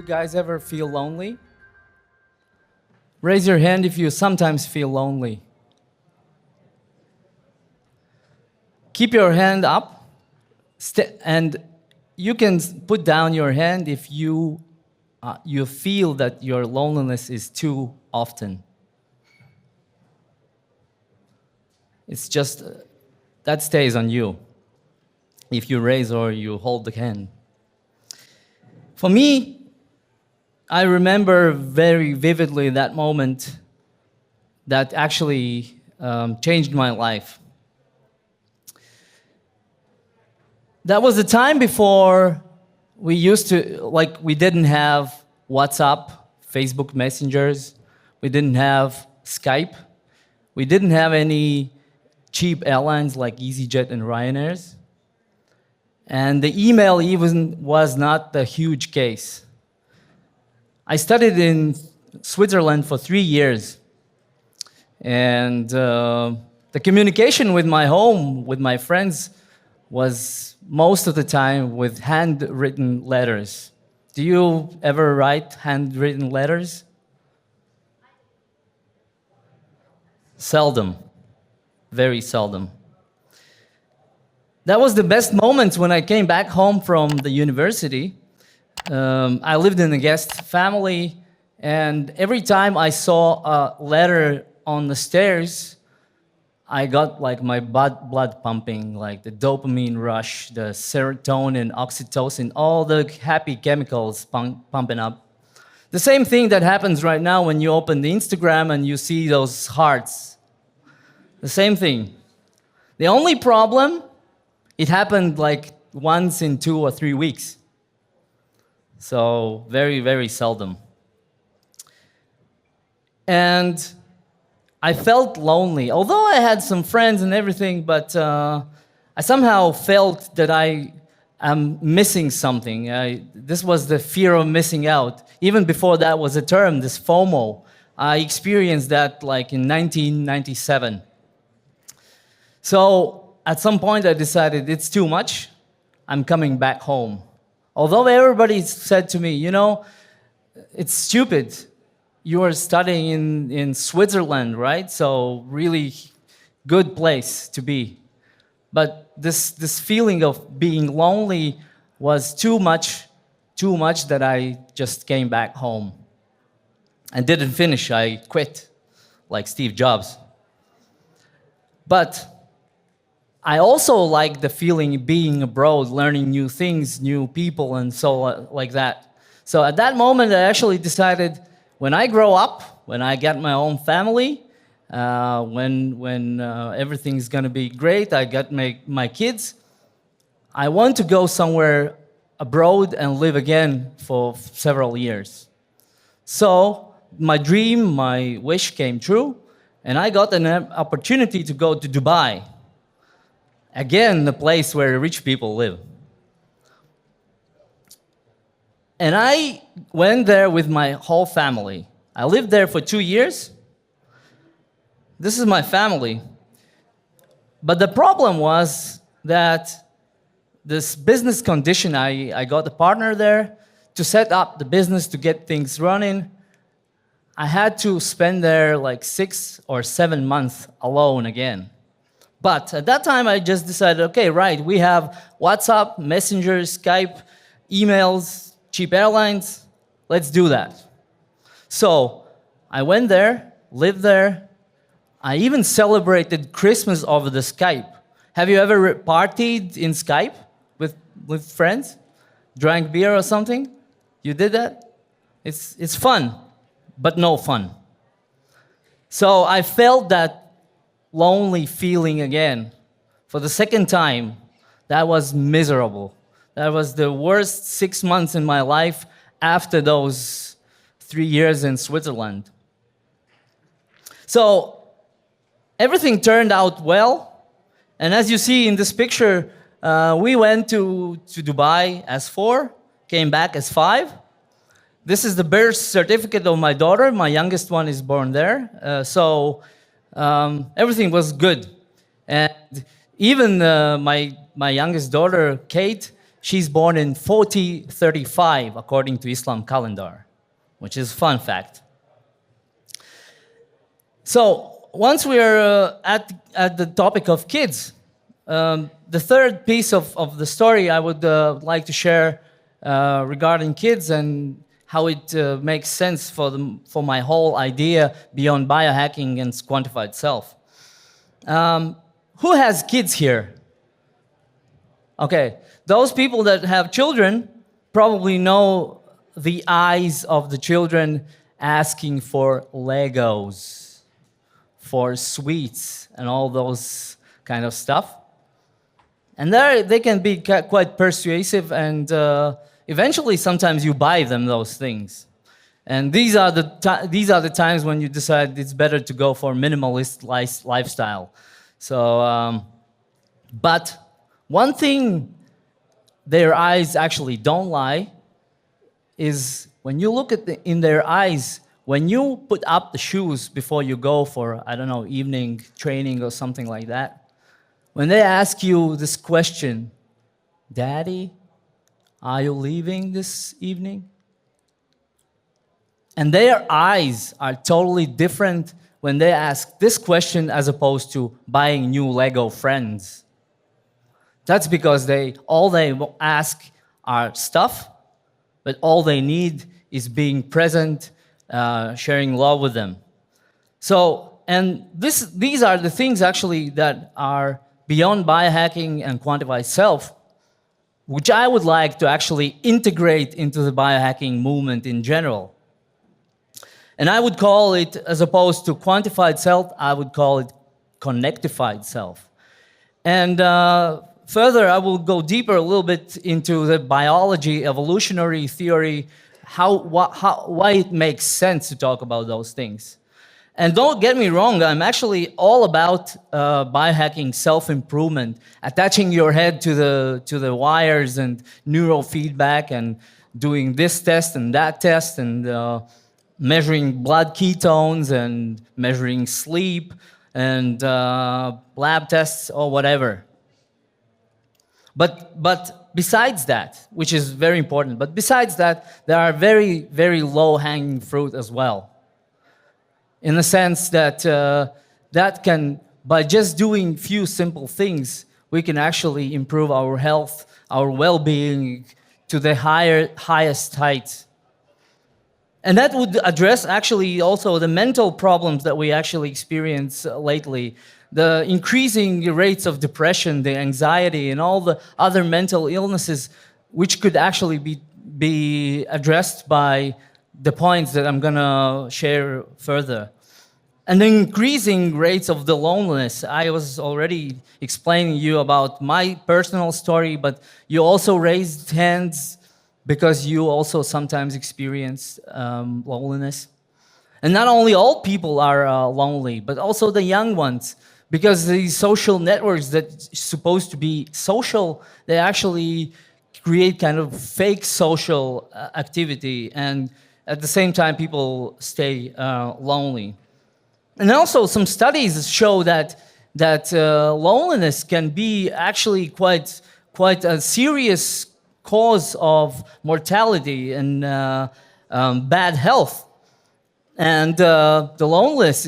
guys ever feel lonely? Raise your hand if you sometimes feel lonely. Keep your hand up, and you can put down your hand if you feel that your loneliness is too often. It's just, that stays on you, if you raise or you hold the hand. For me, I remember very vividly that moment that actually changed my life. That was the time before we didn't have WhatsApp, Facebook messengers, we didn't have Skype, we didn't have any cheap airlines like EasyJet and Ryanair's. And the email even was not the huge case. I studied in Switzerland for 3 years. And the communication with my home, with my friends, was most of the time with handwritten letters. Do you ever write handwritten letters? Seldom. Very seldom. That was the best moment when I came back home from the university. I lived in a guest family, and every time I saw a letter on the stairs, I got like my blood pumping, like the dopamine rush, the serotonin, oxytocin, all the happy chemicals pumping up. The same thing that happens right now when you open the Instagram and you see those hearts. The same thing. The only problem, it happened like once in 2 or 3 weeks. So very, very seldom. And I felt lonely, although I had some friends and everything, but I somehow felt that I am missing something. This was the fear of missing out. Even before that was a term, this FOMO. I experienced that like in 1997. So at some point I decided it's too much, I'm coming back home. Although everybody said to me, you know, it's stupid. You are studying in Switzerland, right? So really good place to be. But this feeling of being lonely was too much that I just came back home. And didn't finish, I quit, like Steve Jobs. But I also like the feeling of being abroad, learning new things, new people, and so like that. So at that moment, I actually decided, when I grow up, when I get my own family, when everything's gonna be great, I got my kids, I want to go somewhere abroad and live again for several years. So my dream, my wish came true, and I got an opportunity to go to Dubai. Again, the place where rich people live. And I went there with my whole family. I lived there for 2 years. This is my family. But the problem was that this business condition, I got a partner there to set up the business, to get things running. I had to spend there like 6 or 7 months alone again. But at that time, I just decided, okay, right, we have WhatsApp, Messenger, Skype, emails, cheap airlines, let's do that. So I went there, lived there. I even celebrated Christmas over the Skype. Have you ever partied in Skype with friends? Drank beer or something? You did that? It's fun, but no fun. So I felt that lonely feeling again. For the second time, that was miserable. That was the worst 6 months in my life after those 3 years in Switzerland. So everything turned out well. And as you see in this picture, we went to Dubai as 4, came back as 5. This is the birth certificate of my daughter. My youngest one is born there. Everything was good. And even my youngest daughter, Kate, she's born in 4035 according to Islam calendar, which is a fun fact. So once we are at the topic of kids, the third piece of the story I would like to share regarding kids and how it makes sense for my whole idea beyond biohacking and quantified self. Who has kids here? Okay, those people that have children probably know the eyes of the children asking for Legos, for sweets, and all those kind of stuff. And they can be quite persuasive, and eventually sometimes you buy them those things. And these are the times when you decide it's better to go for minimalist lifestyle. So, but one thing their eyes actually don't lie is when you look in their eyes, when you put up the shoes before you go for, I don't know, evening training or something like that, when they ask you this question, Daddy, are you leaving this evening? And their eyes are totally different when they ask this question as opposed to buying new Lego friends. That's because all they ask are stuff, but all they need is being present, sharing love with them. So, and these are the things actually that are beyond biohacking and quantified self, which I would like to actually integrate into the biohacking movement in general. And I would call it, as opposed to quantified self, I would call it connectified self. And further, I will go deeper a little bit into the biology, evolutionary theory, why it makes sense to talk about those things. And don't get me wrong, I'm actually all about biohacking, self-improvement, attaching your head to the wires and neural feedback and doing this test and that test and measuring blood ketones and measuring sleep and lab tests or whatever. But besides that, which is very important, but besides that, there are very, very low-hanging fruit as well. In the sense that that can, by just doing few simple things, we can actually improve our health, our well-being to the highest heights. And that would address actually also the mental problems that we actually experience lately. The increasing rates of depression, the anxiety, and all the other mental illnesses, which could actually be addressed by the points that I'm gonna share further. And the increasing rates of the loneliness. I was already explaining you about my personal story, but you also raised hands because you also sometimes experience loneliness. And not only old people are lonely, but also the young ones, because these social networks that supposed to be social, they actually create kind of fake social activity, and at the same time people stay lonely. And also some studies show that loneliness can be actually quite a serious cause of mortality and bad health. And the loneliness,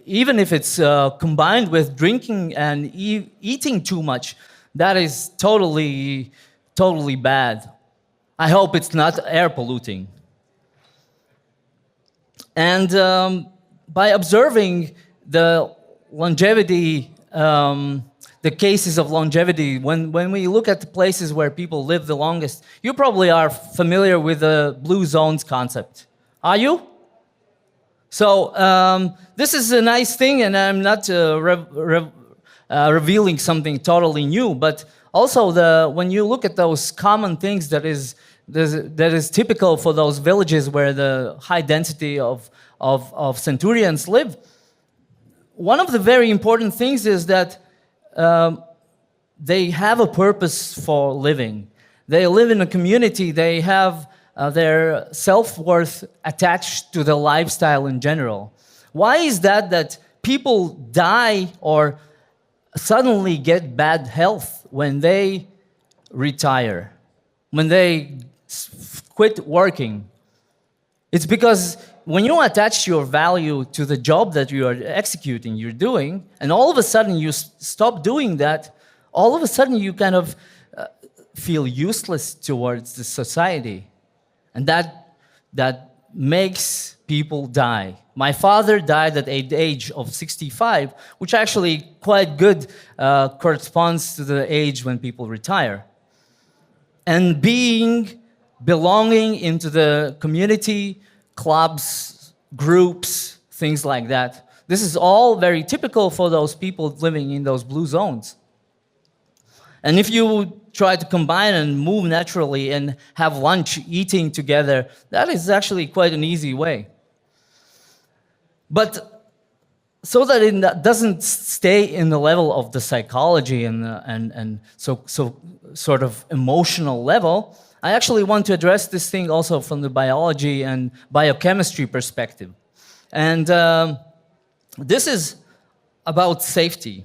even if it's combined with drinking and eating too much, that is totally bad. I hope it's not air polluting. And by observing the longevity, the cases of longevity, when we look at the places where people live the longest, you probably are familiar with the blue zones concept. Are you? So this is a nice thing, and I'm not revealing something totally new, but also when you look at those common things that is typical for those villages where the high density of centurions live, one of the very important things is that they have a purpose for living. They live in a community. They have their self-worth attached to the lifestyle in general. Why is that people die or suddenly get bad health when they retire? when they quit working. It's because when you attach your value to the job that you are executing, you're doing, and all of a sudden you stop doing that, all of a sudden you kind of feel useless towards the society. And that makes people die. My father died at the age of 65, which actually quite good corresponds to the age when people retire. And belonging into the community, clubs, groups, things like that. This is all very typical for those people living in those blue zones. And if you try to combine and move naturally and have lunch eating together, that is actually quite an easy way. But so that it doesn't stay in the level of the psychology and so sort of emotional level, I actually want to address this thing also from the biology and biochemistry perspective. And this is about safety.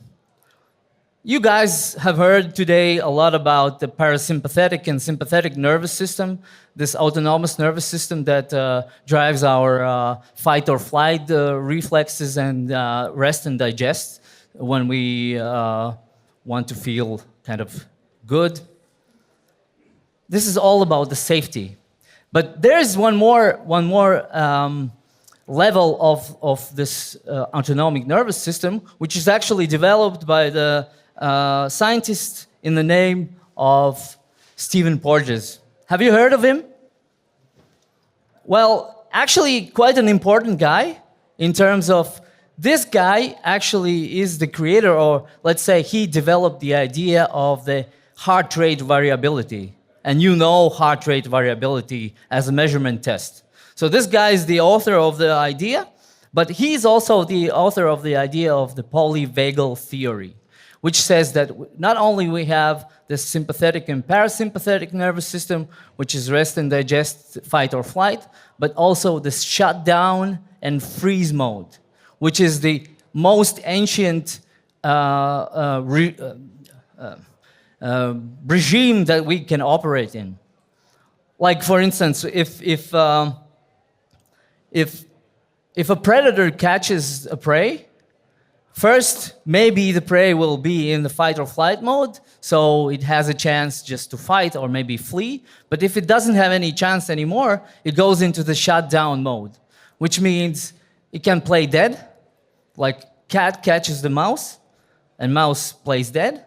You guys have heard today a lot about the parasympathetic and sympathetic nervous system, this autonomous nervous system that drives our fight or flight reflexes and rest and digest when we want to feel kind of good. This is all about the safety. But there's one more level of this autonomic nervous system, which is actually developed by the scientist in the name of Stephen Porges. Have you heard of him? Well, actually quite an important guy in terms of this guy actually is the creator, or let's say he developed the idea of the heart rate variability. And you know heart rate variability as a measurement test. So this guy is the author of the idea, but he's also the author of the idea of the Polyvagal Theory, which says that not only we have the sympathetic and parasympathetic nervous system, which is rest and digest, fight or flight, but also the shutdown and freeze mode, which is the most ancient regime that we can operate in. Like for instance, if a predator catches a prey, first, maybe the prey will be in the fight or flight mode, so it has a chance just to fight or maybe flee. But if it doesn't have any chance anymore, it goes into the shutdown mode, which means it can play dead, like cat catches the mouse, and mouse plays dead.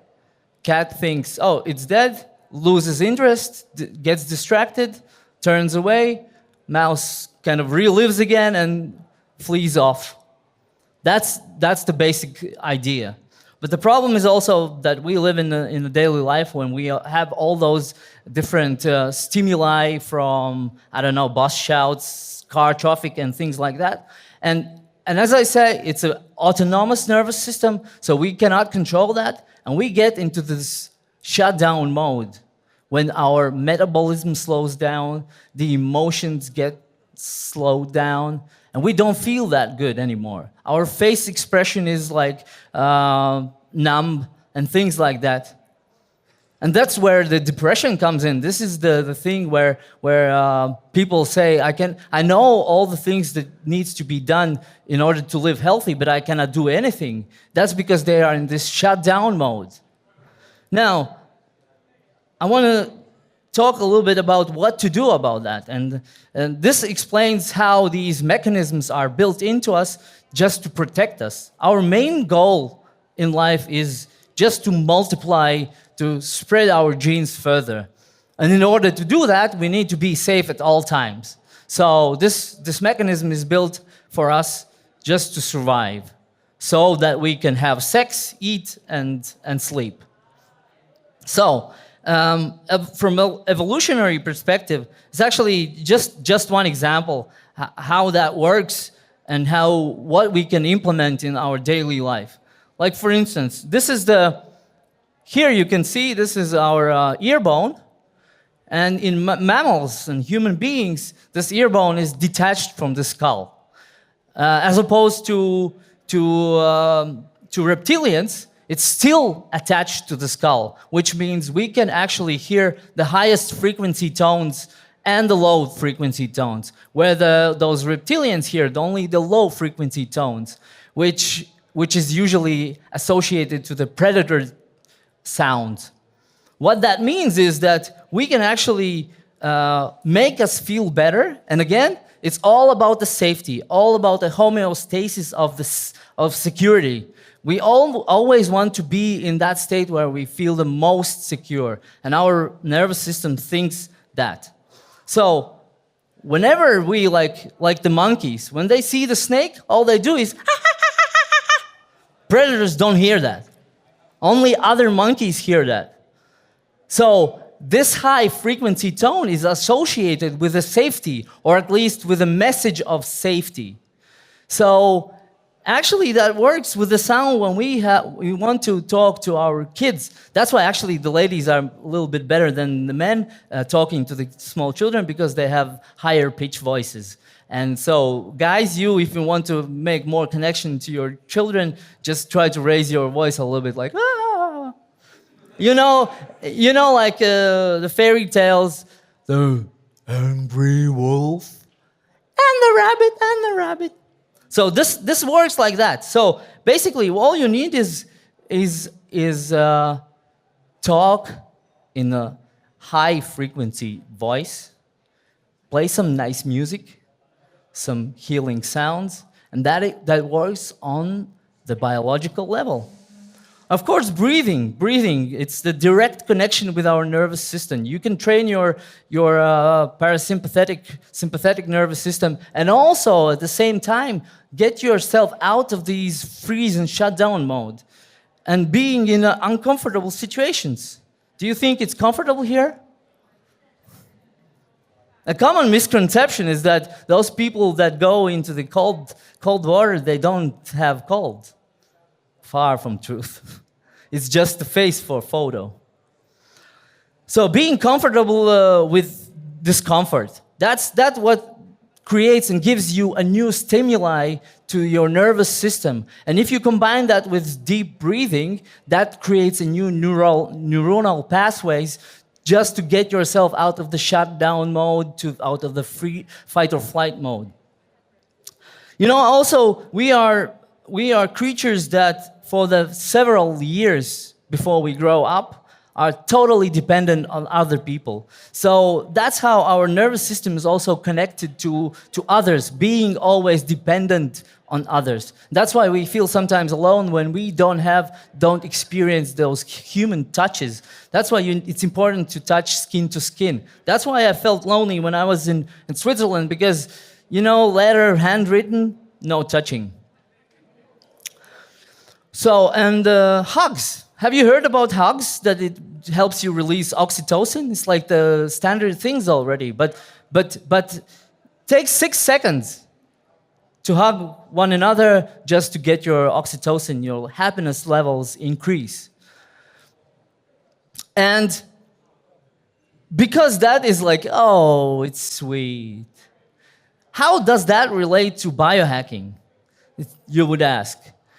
Cat thinks, oh, it's dead, loses interest, gets distracted, turns away, mouse kind of relives again and flees off. That's the basic idea. But the problem is also that we live in the daily life when we have all those different stimuli from, I don't know, bus shouts, car traffic, and things like that. And as I say, it's an autonomous nervous system, so we cannot control that. And we get into this shutdown mode when our metabolism slows down, the emotions get slowed down, and we don't feel that good anymore. Our face expression is like numb and things like that. And that's where the depression comes in. This is the thing where people say, I know all the things that needs to be done in order to live healthy, but I cannot do anything. That's because they are in this shutdown mode. Now, I want to talk a little bit about what to do about that. And this explains how these mechanisms are built into us just to protect us. Our main goal in life is just to multiply, to spread our genes further. And in order to do that, we need to be safe at all times. So this mechanism is built for us just to survive, so that we can have sex, eat, and sleep. So, from an evolutionary perspective, it's actually just one example how that works and what we can implement in our daily life. Like for instance, here you can see this is our ear bone, and in mammals and human beings, this ear bone is detached from the skull, as opposed to reptilians. it's still attached to the skull, which means we can actually hear the highest frequency tones and the low frequency tones, where those reptilians hear only the low frequency tones, which is usually associated to the predator sound. What that means is that we can actually make us feel better, and again, it's all about the safety, all about the homeostasis of security. We always want to be in that state where we feel the most secure, and our nervous system thinks that. So whenever we, like the monkeys, when they see the snake, all they do is predators don't hear that. Only other monkeys hear that. So this high frequency tone is associated with a safety, or at least with a message of safety. So actually that works with the sound when we want to talk to our kids. That's why actually the ladies are a little bit better than the men talking to the small children, because they have higher pitch voices. And so guys, if you want to make more connection to your children, just try to raise your voice a little bit, like, ah. You know, like the fairy tales, the angry wolf and the rabbit. So this works like that. So basically, all you need is talk in a high frequency voice, play some nice music, some healing sounds, and that works on the biological level. Of course, breathing, it's the direct connection with our nervous system. You can train your sympathetic nervous system, and also at the same time, get yourself out of these freeze and shut down mode and being in uncomfortable situations. Do you think it's comfortable here? A common misconception is that those people that go into the cold water, they don't have cold. Far from truth. It's just the face for photo. So being comfortable with discomfort, that's what creates and gives you a new stimuli to your nervous system. And if you combine that with deep breathing, that creates a new neuronal pathways just to get yourself out of the shutdown mode, out of the free fight or flight mode. Also, we are creatures that for the several years before we grow up are totally dependent on other people. So that's how our nervous system is also connected to others, being always dependent on others. That's why we feel sometimes alone when we don't experience those human touches. That's why it's important to touch skin to skin. That's why I felt lonely when I was in Switzerland, because, letter, handwritten, no touching. So, and hugs. Have you heard about hugs? That it helps you release oxytocin? It's like the standard things already. But take 6 seconds to hug one another just to get your oxytocin, your happiness levels increase. And because that is like, oh, it's sweet. How does that relate to biohacking? You would ask.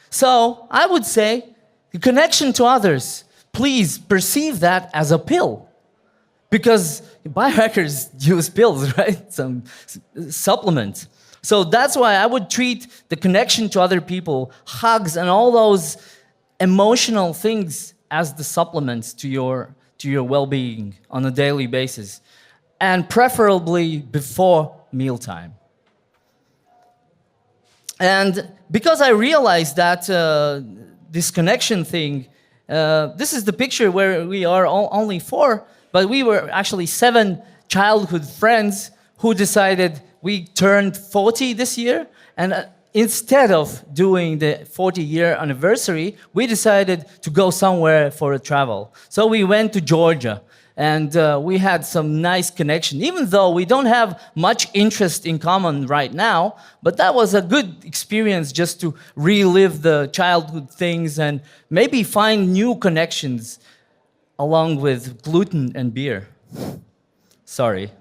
So I would say the connection to others, please perceive that as a pill. Because biohackers use pills, right? Some supplements. So that's why I would treat the connection to other people, hugs, and all those emotional things as the supplements to your well-being on a daily basis. And preferably before mealtime. And because I realized that this connection thing, this is the picture where we are only 4, but we were actually 7 childhood friends who decided we turned 40 this year, and instead of doing the 40-year anniversary, we decided to go somewhere for a travel. So we went to Georgia. And we had some nice connection, even though we don't have much interest in common right now. But that was a good experience just to relive the childhood things and maybe find new connections along with gluten and beer. Sorry.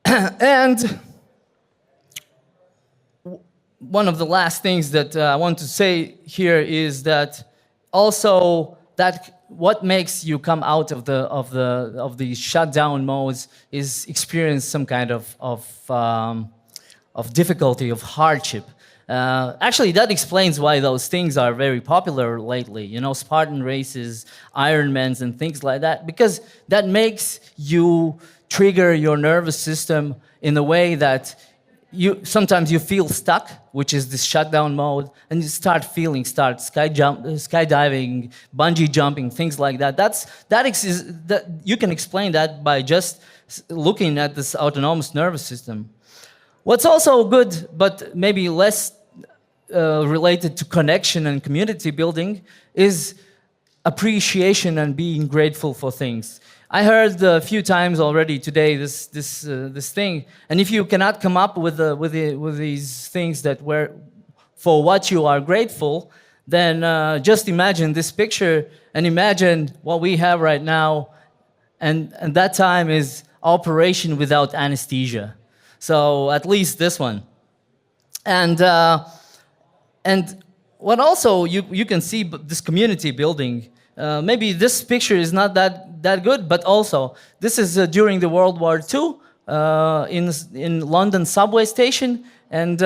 And one of the last things that I want to say here is that also that what makes you come out of the shutdown modes is experience some kind of difficulty, of hardship. Actually, that explains why those things are very popular lately. You know, Spartan races, Ironmans, and things like that, because that makes you trigger your nervous system in a way that sometimes you feel stuck, which is this shutdown mode, and you start skydiving, bungee jumping, things like that. That you can explain that by just looking at this autonomous nervous system. What's also good, but maybe less related to connection and community building, is appreciation and being grateful for things. I heard a few times already today this thing, and if you cannot come up with these things for what you are grateful, then just imagine this picture and imagine what we have right now, and that time is operation without anesthesia. So at least this one, and what also you can see this community building. Maybe this picture is not that good, but also this is during the World War II in London subway station, and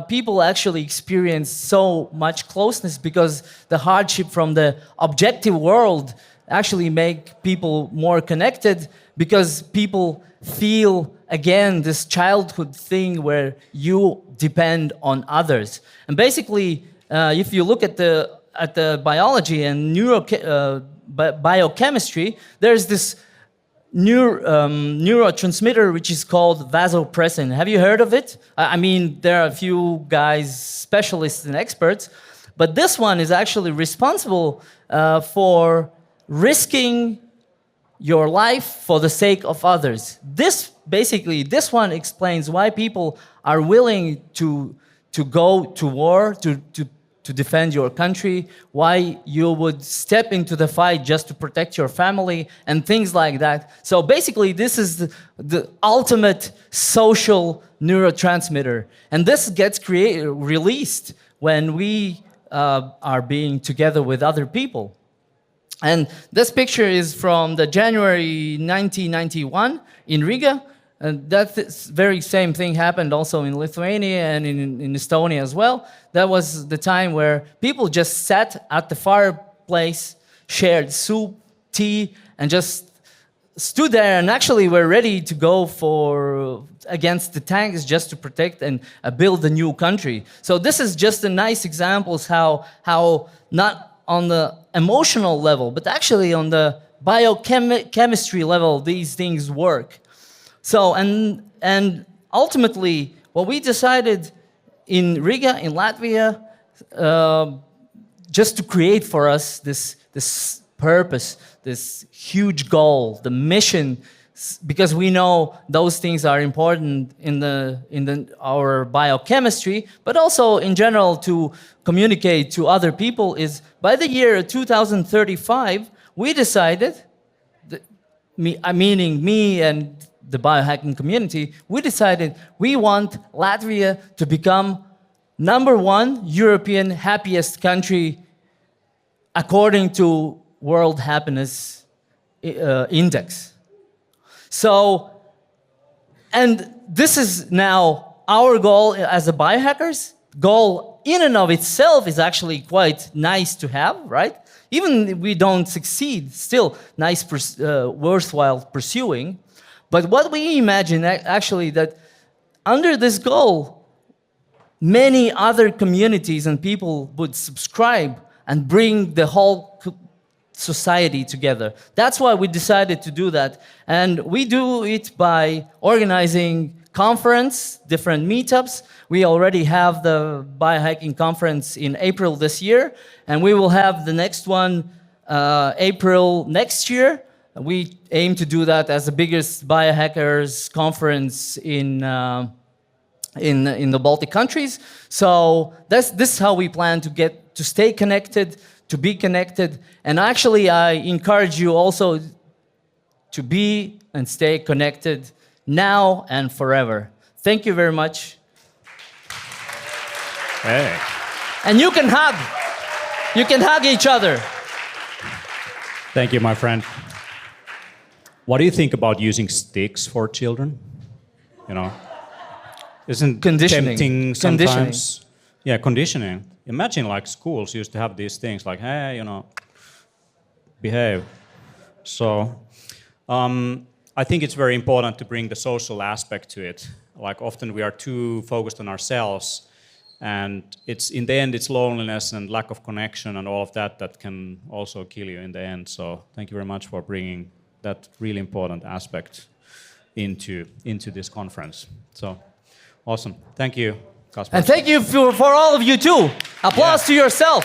people actually experienced so much closeness because the hardship from the objective world actually make people more connected, because people feel again this childhood thing where you depend on others. And basically, if you look at the biology and biochemistry, there's this neurotransmitter which is called vasopressin. Have you heard of it? I mean, there are a few guys, specialists and experts, but this one is actually responsible for risking your life for the sake of others. This one explains why people are willing to go to war, to defend your country, why you would step into the fight just to protect your family, and things like that. So basically, this is the ultimate social neurotransmitter. And this gets released when we are being together with other people. And this picture is from the January 1991 in Riga. And that very same thing happened also in Lithuania and in Estonia as well. That was the time where people just sat at the fireplace, shared soup, tea, and just stood there and actually were ready to go against the tanks just to protect and build a new country. So this is just a nice examples how not on the emotional level, but actually on the biochemistry level, these things work. So, and ultimately, what we decided in Riga, in Latvia, just to create for us this purpose, this huge goal, the mission, because we know those things are important in our biochemistry, but also in general to communicate to other people, is by the year 2035, we decided, meaning me and the biohacking community, we decided we want Latvia to become #1 European happiest country according to World Happiness Index. So, and this is now our goal as a biohackers. Goal in and of itself is actually quite nice to have, right? Even if we don't succeed, still nice, worthwhile pursuing. But what we imagine actually that under this goal, many other communities and people would subscribe and bring the whole society together. That's why we decided to do that. And we do it by organizing conference, different meetups. We already have the biohacking conference in April this year, and we will have the next one April next year. We aim to do that as the biggest biohackers conference in the Baltic countries. So this is how we plan to stay connected, to be connected. And actually, I encourage you also to be and stay connected now and forever. Thank you very much. Hey. And you can hug. You can hug each other. Thank you, my friend. What do you think about using sticks for children? You know, isn't Conditioning. tempting Conditioning. sometimes? Yeah, conditioning. Imagine like schools used to have these things like, hey, you know, behave. So I think it's very important to bring the social aspect to it. Like often we are too focused on ourselves, and it's in the end it's loneliness and lack of connection and all of that that can also kill you in the end. So thank you very much for bringing that really important aspect into this conference. So awesome. Thank you, Kaspar. And thank you for all of you too. Applause to yourself.